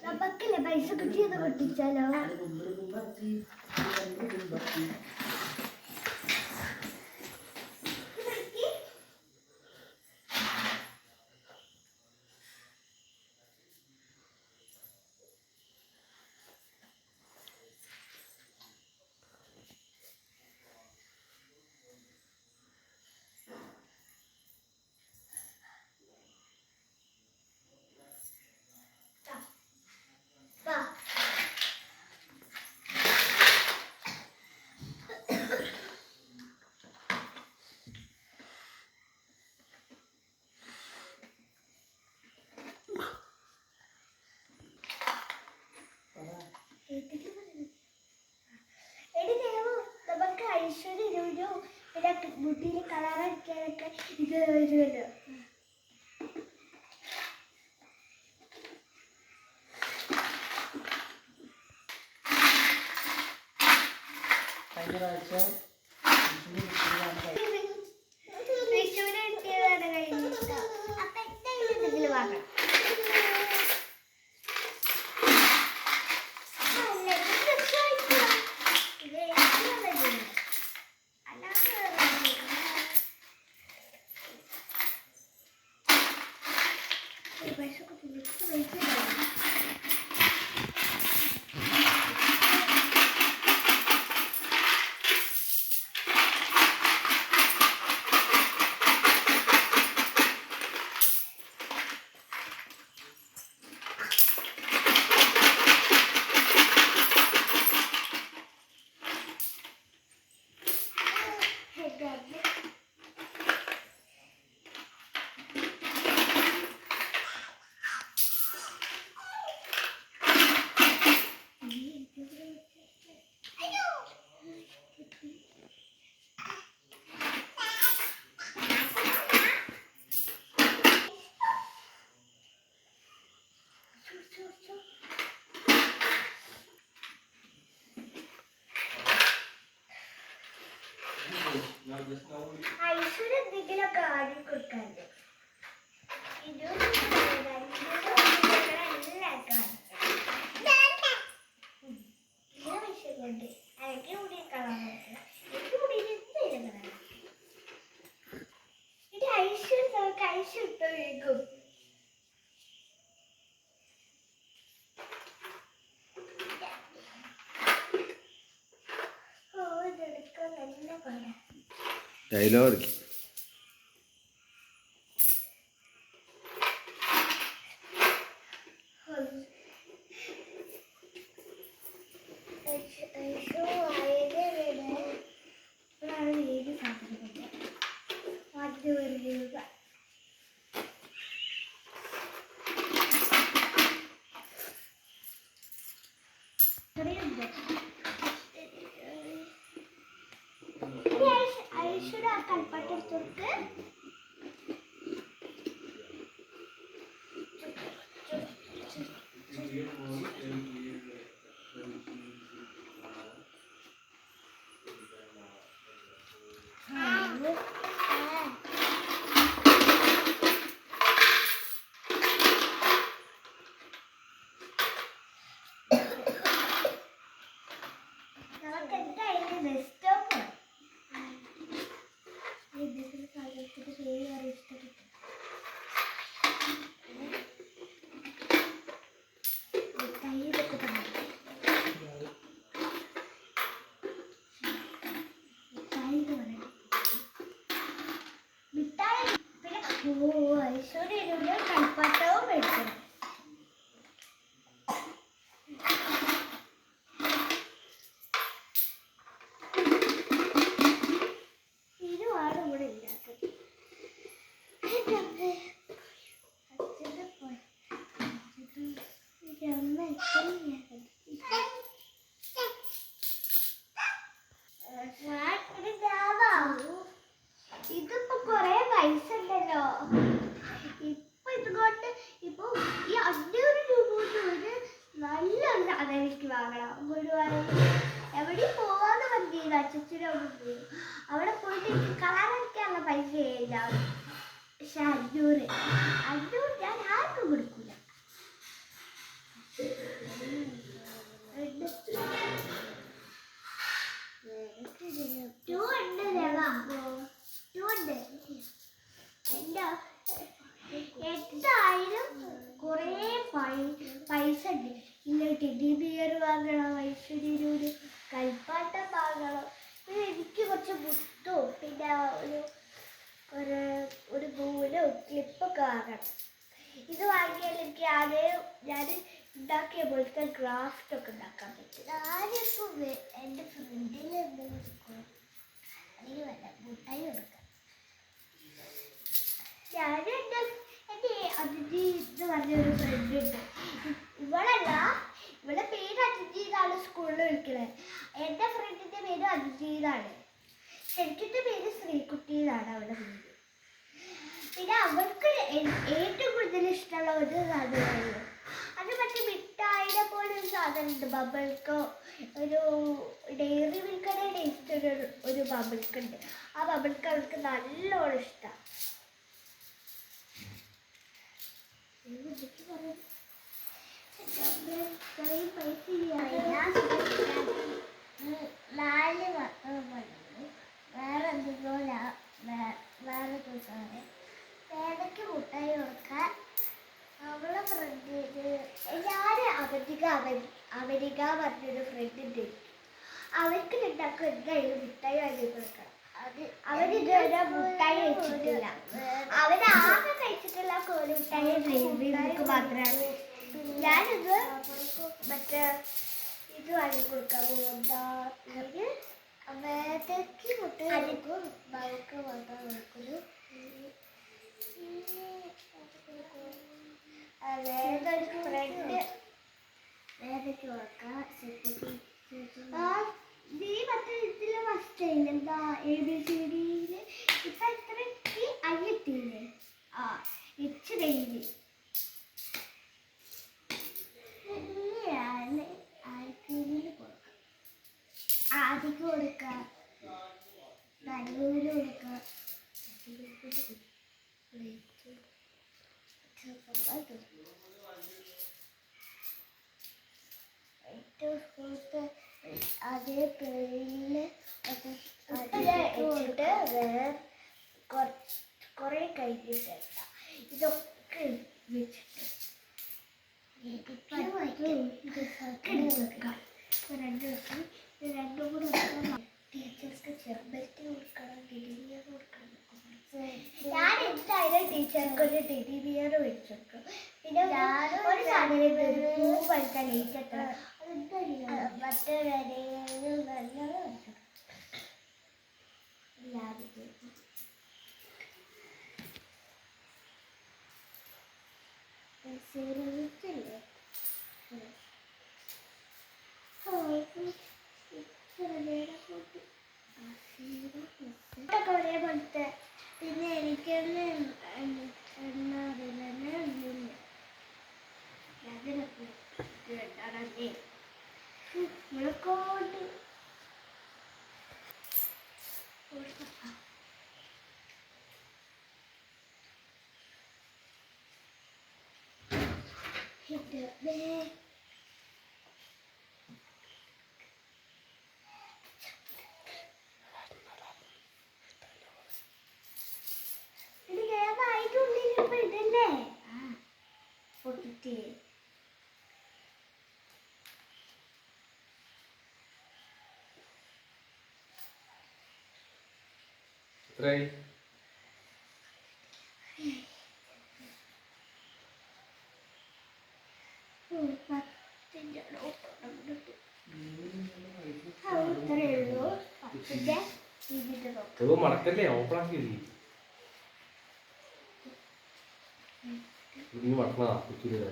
നമുക്കല്ലേ പൈസ കിട്ടിയത് പൊട്ടിച്ചാലോ? നമുക്ക് ഐശ്വര്യ പിന്നെ മുട്ടിയിൽ കളറടിക്കാനൊക്കെ ഇത് വരുമല്ലോ. ഐശ്വര്യ എന്തെങ്കിലുമൊക്കെ ആദ്യം കൊടുക്കാറുണ്ട്. ഡയലോഗ് ഐശ്വര്യ കൽപ്പറ്റെടുത്ത് നമുക്ക് എന്തായാലും ബെസ്റ്റോപ്പ് ഐശ്വര്യ കൽപ്പറ്റവും മേടിക്കണം. ഇതുമാണ് ഇവിടെ ഇല്ലാത്തത്. ഇതിപ്പോ കൊറേ പൈസ ഉണ്ടല്ലോ. ഇപ്പൊ ഇതുകൊണ്ട് ഇപ്പൊ ഈ 500 രൂപ കൊണ്ട് ഒരു നല്ലൊരു സാധനം എനിക്ക് വാങ്ങണം. ഗുരുവായൂർ എവിടെ പോവാന്ന് പറഞ്ഞില്ല, അച്ഛനും അവിടെ പോയിട്ട് എനിക്ക് കളറടിക്കാനുള്ള പൈസ ഇല്ല. പക്ഷെ 500 ഞാൻ ആർക്കും കൊടുക്കൂല. എന്തായാലും കുറേ പൈസ ഉണ്ട്. ഇല്ല ടെഡി ബിയർ വാങ്ങണം, ഐശ്വര്യനോട് കളിപ്പാട്ടം വാങ്ങണം, പിന്നെ എനിക്ക് കുറച്ച് മുത്തോ പിന്നെ ഒരു ഒരു നൂലോ ക്ലിപ്പൊക്കെ വാങ്ങണം. ഇത് വാങ്ങിയാൽ എനിക്ക് ആദ്യം ഞാൻ ഉണ്ടാക്കിയ പോലത്തെ ക്രാഫ്റ്റ് ഒക്കെ ഉണ്ടാക്കാൻ പറ്റും. ഞാനിപ്പോൾ എൻ്റെ ഫ്രണ്ടിൽ എന്തെങ്കിലും അല്ലെങ്കിൽ വല്ല മുട്ടായി കൊടുക്കാം. ഞാൻ എൻ്റെ അതിഥി എന്ന് പറഞ്ഞൊരു ഫ്രണ്ട് ഉണ്ട്. ഇവളല്ല, ഇവളെ പേര് അതിഥി എന്നാണ് സ്കൂളിൽ വിളിക്കുന്നത്. എൻ്റെ ഫ്രണ്ടിൻ്റെ പേര് അതിഥി എന്നാണ്. ശരിക്കും പേര് ശ്രീകുട്ടി എന്നാണ് അവളുടെ പേര്. പിന്നെ അവൾക്ക് ഏറ്റവും കൂടുതൽ ഇഷ്ടമുള്ള ഒരു സാധനമാണ് അത് മറ്റേ മിഠായിനെ പോലെ ഒരു സാധനമുണ്ട്, ബബിൾക്കോ ഒരു ഡെയറി മിൽക്കടെ ടേസ്റ്റ് ഒരു ബബിൾക്ക് ഉണ്ട്. ആ ബബിൾക്ക് അവൾക്ക് നല്ലോണം ഇഷ്ടമാണ്. വേറെ എന്തെങ്കിലും വേറെ ദിവസം വേദയ്ക്ക് മുട്ടായി കൊടുക്കാൻ അവളെ ഫ്രണ്ടിന് ഞാൻ അവരിക പറഞ്ഞൊരു ഫ്രണ്ട് ഉണ്ട്. അവർക്ക് രണ്ടാക്കും എന്തായാലും മുട്ടായി വാങ്ങി കൊടുക്കണം. അവരിതുവരെ മുട്ടായി കഴിച്ചിട്ടില്ല. അവരാകെ കഴിച്ചിട്ടുള്ള കോലുമുട്ടായി ഡ്രൈവിംഗ് മാത്രമാണ്. ഞാനിത് മറ്റേ ഇത് വാങ്ങി കൊടുക്കാൻ പോകുന്ന വേദയ്ക്ക് മുട്ടായി കൊടുക്കും, അവർക്ക് മാത്രം കൊടുക്കുന്നു. വേദയ്ക്ക് കൊടുക്കാം. നീ മറ്റേ ഇതിൽ ഫസ്റ്റ് എന്താ ABCD ഇപ്പൊ എത്ര അയ്യെത്തിയില്ലേ? ആ എച്ച് ഡെയിലി കൊടുക്കാം. ആദിക്ക് കൊടുക്കാം, നല്ലൂര് കൊടുക്കാം. ഏറ്റവും സ്കൂളത്തെ അതേ പേരിൽ ഇട്ടിട്ട് കുറേ കഴിഞ്ഞിട്ട് ഇതൊക്കെ വെച്ചിട്ട് രണ്ട് ദിവസം രണ്ടും കൂടെ ടീച്ചേഴ്സ്ക്ക് ചെറുബെൽറ്റ് കൊടുക്കണം, ടെഡി ബിയർ കൊടുക്കണം. ഞാൻ എന്തായാലും ടീച്ചർക്ക് ഒരു ടെഡി ബിയർ മേടിച്ചെടുക്കും. പിന്നെ ഒരു സാധനം പൂ വലിക്കാൻ ലേറ്റ് എത്ര മറ്റേ പോലത്തെ പിന്നെ എനിക്കൊന്ന് എന്നാ മുളക്കോട്ട് ഇതല്ലേ പൊട്ടിട്ട് എത്രയായി? മടക്കല്ലേ ഓപ്പണാക്കി നീ മടക്കണതാ കൊച്ചിയില്.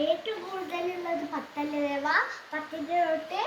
ഏറ്റവും കൂടുതലുള്ളത് 10 രൂപ. 10 തൊട്ട്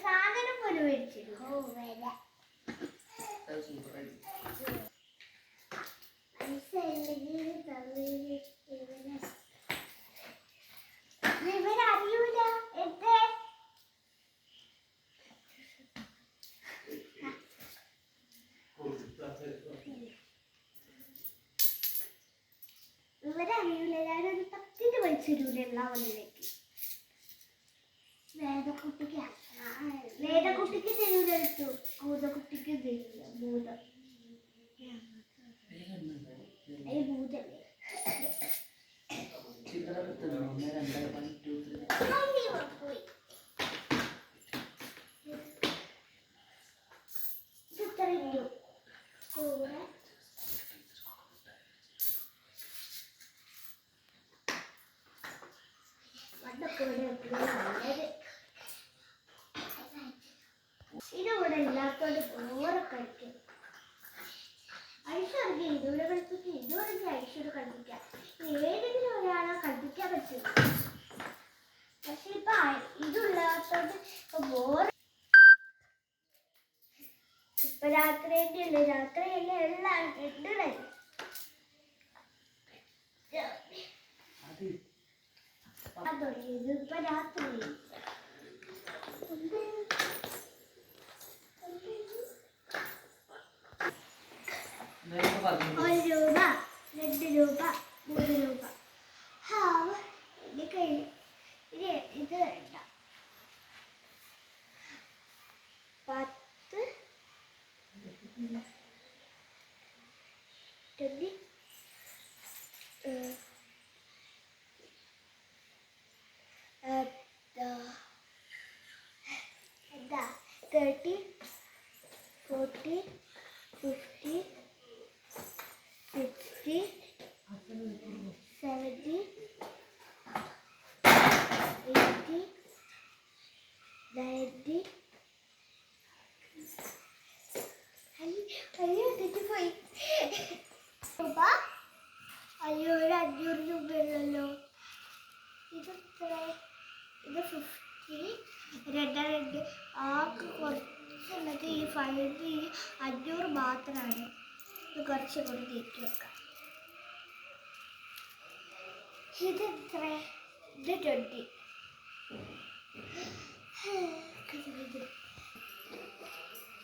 സാധനം പോലും മേടിച്ചിരുന്നു. ഇവരറിയൂല എന്തേ ഇവരറിയൂല ഞാനൊരു 10 പൈസ തരൂല എല്ലാവരിലേക്ക്. വേദക്കുട്ടിക്ക് തരൂലെടുത്തു, ഭൂതക്കുട്ടിക്ക് തരൂല. ഭൂതം ഭൂതല്ലേ പോയി. ചിത്രട്ടു കൂടെ ഇതിവിടെ ഇല്ലാത്തോണ്ട് ഓരോ കളിക്കും. ഐശ്വര്യ ഇതുവരെ കളിപ്പിക്കും, ഇതുവരെ ഐശ്വര്യ കളിപ്പിക്കാം. ഏതെങ്കിലും ഒരാളെ കളിപ്പിക്കാൻ പറ്റും. പക്ഷെ ഇപ്പൊ ഇതില്ലാത്തോണ്ട് ഇപ്പൊ ബോർ. ഇപ്പൊ രാത്രിയല്ലേ എല്ലാം ഇടണേ. ഇതിപ്പോ രാത്രി 1 രൂപ, 2 രൂപ, 3 രൂപ. എന്റെ കയ്യിൽ ഇത് വേണ്ട. 10 20 30 40 50 60 70 80 90. അയ്യോ തെറ്റിപ്പോയി. അയ്യോ ഒരു 500 രൂപയല്ലോ. ഇത് 50 2 ആക്ക് കുറച്ചുള്ളത്. ഈ 500 മാത്രമാണ്. ഇത് കുറച്ച് കൂടി നീക്കി വെക്കാം. ഇത് എത്ര? ഇത് 20.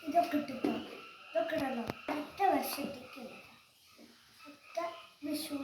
ഇതൊക്കെ ഇട്ടിട്ടോ, ഇതൊക്കെ ഇടണോ? അടുത്ത വർഷത്തേക്ക് അടുത്ത വിഷു